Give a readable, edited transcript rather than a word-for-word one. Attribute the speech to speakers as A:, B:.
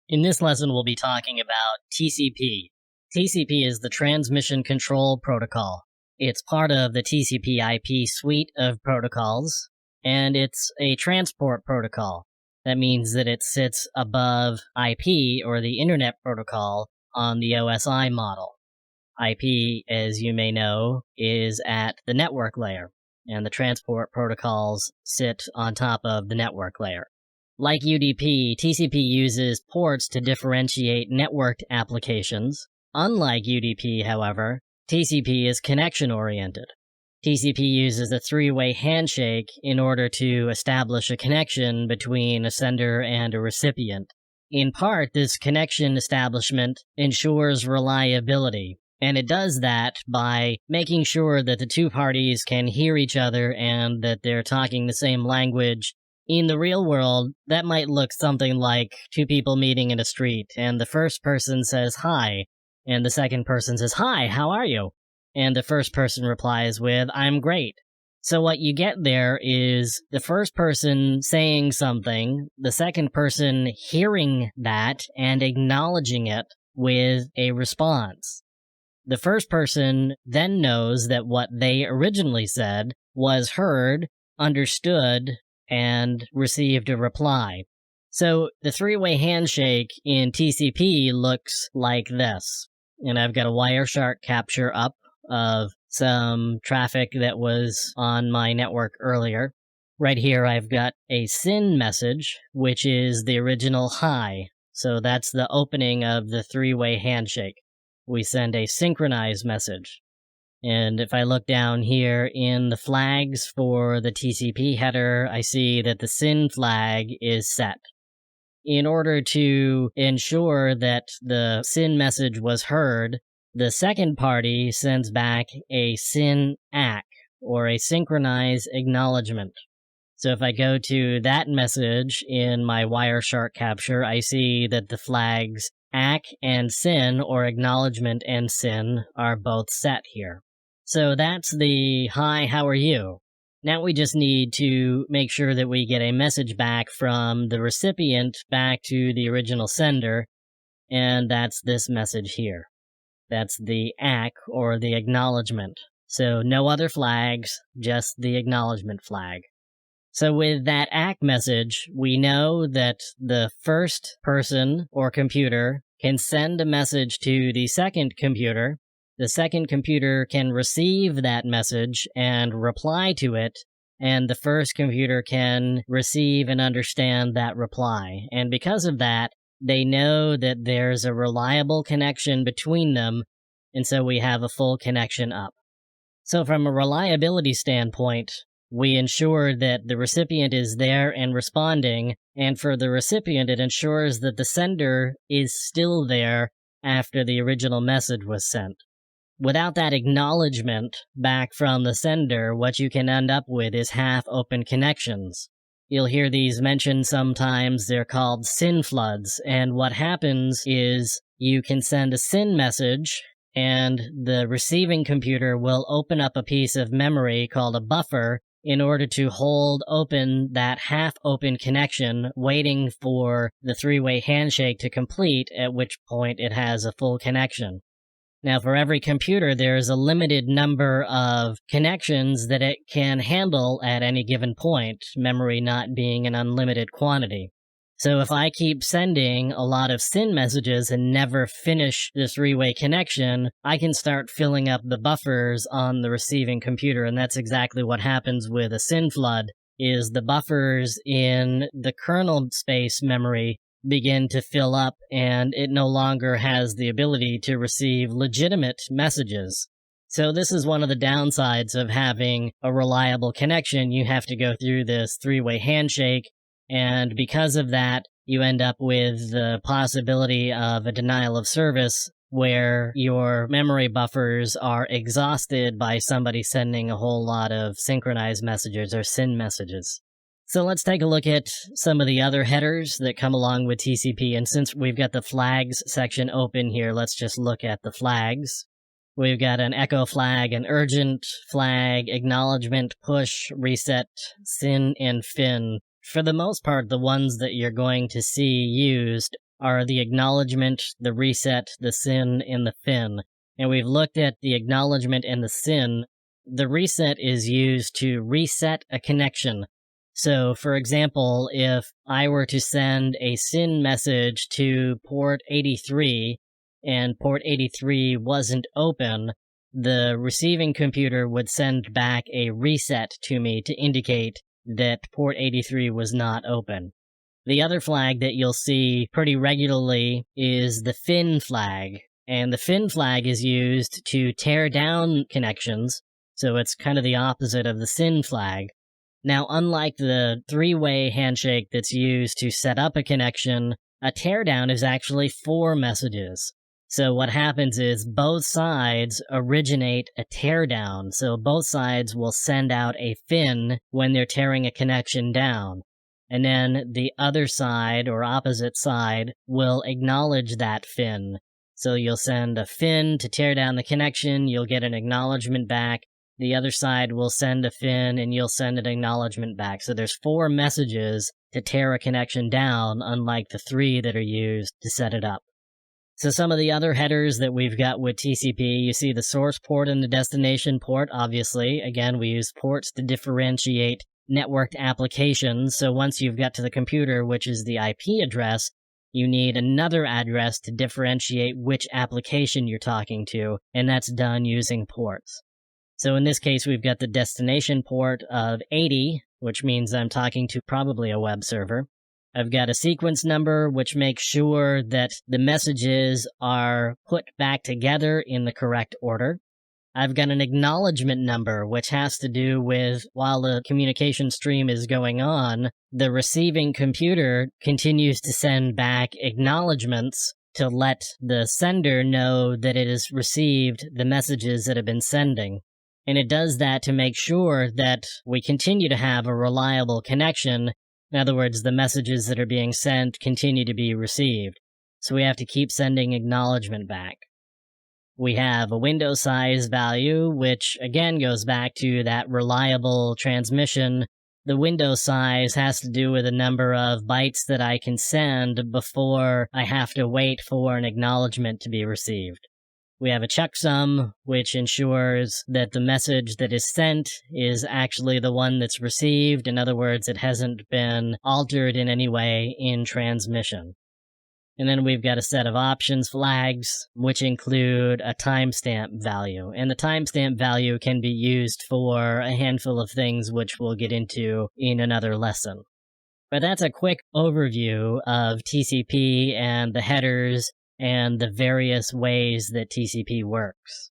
A: In this lesson, we'll be talking about TCP. TCP is the Transmission Control Protocol. It's part of the TCP/IP suite of protocols, and it's a transport protocol. That means that it sits above IP, or the Internet Protocol, on the OSI model. IP, as you may know, is at the network layer, and the transport protocols sit on top of the network layer. Like UDP, TCP uses ports to differentiate networked applications. Unlike UDP, however, TCP is connection-oriented. TCP uses a three-way handshake in order to establish a connection between a sender and a recipient. In part, this connection establishment ensures reliability, and it does that by making sure that the two parties can hear each other and that they're talking the same language. In the real world, that might look something like two people meeting in a street, and the first person says hi, and the second person says, "Hi, how are you?" And the first person replies with, "I'm great." So what you get there is the first person saying something, the second person hearing that and acknowledging it with a response. The first person then knows that what they originally said was heard, understood, and received a reply. So the three-way handshake in TCP looks like this. And I've got a Wireshark capture up of some traffic that was on my network earlier. Right here I've got a SYN message, which is the original hi. So that's the opening of the three-way handshake. We send a synchronized message. And if I look down here in the flags for the TCP header, I see that the SYN flag is set. In order to ensure that the SYN message was heard, the second party sends back a SYN ACK, or a synchronized acknowledgement. So if I go to that message in my Wireshark capture, I see that the flags ACK and SYN, or acknowledgement and SYN, are both set here. So that's the "Hi, how are you?" Now we just need to make sure that we get a message back from the recipient back to the original sender, and that's this message here. That's the ACK, or the acknowledgement. So no other flags, just the acknowledgement flag. So with that ACK message, we know that the first person or computer can send a message to the second computer. The second computer can receive that message and reply to it, and the first computer can receive and understand that reply. And because of that, they know that there's a reliable connection between them, and so we have a full connection up. So from a reliability standpoint, we ensure that the recipient is there and responding, and for the recipient, it ensures that the sender is still there after the original message was sent. Without that acknowledgement back from the sender, what you can end up with is half-open connections. You'll hear these mentioned sometimes. They're called SYN floods, and what happens is you can send a SYN message, and the receiving computer will open up a piece of memory called a buffer in order to hold open that half-open connection, waiting for the three-way handshake to complete, at which point it has a full connection. Now, for every computer, there's a limited number of connections that it can handle at any given point, memory not being an unlimited quantity. So if I keep sending a lot of SYN messages and never finish the three-way connection, I can start filling up the buffers on the receiving computer, and that's exactly what happens with a SYN flood, is the buffers in the kernel space memory begin to fill up, and it no longer has the ability to receive legitimate messages. So this is one of the downsides of having a reliable connection. You have to go through this three-way handshake, and because of that, you end up with the possibility of a denial of service where your memory buffers are exhausted by somebody sending a whole lot of synchronized messages or SYN messages. So let's take a look at some of the other headers that come along with TCP, and since we've got the flags section open here, let's just look at the flags. We've got an echo flag, an urgent flag, acknowledgement, push, reset, SYN, and FIN. For the most part, the ones that you're going to see used are the acknowledgement, the reset, the SYN, and the FIN. And we've looked at the acknowledgement and the SYN. The reset is used to reset a connection. So, for example, if I were to send a SYN message to port 83 and port 83 wasn't open, the receiving computer would send back a reset to me to indicate that port 83 was not open. The other flag that you'll see pretty regularly is the FIN flag. And the FIN flag is used to tear down connections, so it's kind of the opposite of the SYN flag. Now, unlike the three-way handshake that's used to set up a connection, a teardown is actually 4 messages. So what happens is both sides originate a teardown, so both sides will send out a FIN when they're tearing a connection down. And then the other side, or opposite side, will acknowledge that FIN. So you'll send a FIN to tear down the connection, you'll get an acknowledgement back. The other side will send a FIN, and you'll send an acknowledgement back. So there's 4 messages to tear a connection down, unlike the 3 that are used to set it up. So some of the other headers that we've got with TCP, you see the source port and the destination port, obviously. Again, we use ports to differentiate networked applications. So once you've got to the computer, which is the IP address, you need another address to differentiate which application you're talking to, and that's done using ports. So in this case, we've got the destination port of 80, which means I'm talking to probably a web server. I've got a sequence number, which makes sure that the messages are put back together in the correct order. I've got an acknowledgement number, which has to do with, while the communication stream is going on, the receiving computer continues to send back acknowledgements to let the sender know that it has received the messages that have been sending. And it does that to make sure that we continue to have a reliable connection. In other words, the messages that are being sent continue to be received. So we have to keep sending acknowledgement back. We have a window size value, which again goes back to that reliable transmission. The window size has to do with the number of bytes that I can send before I have to wait for an acknowledgement to be received. We have a checksum, which ensures that the message that is sent is actually the one that's received. In other words, it hasn't been altered in any way in transmission. And then we've got a set of options flags, which include a timestamp value. And the timestamp value can be used for a handful of things, which we'll get into in another lesson. But that's a quick overview of TCP and the headers and the various ways that TCP works.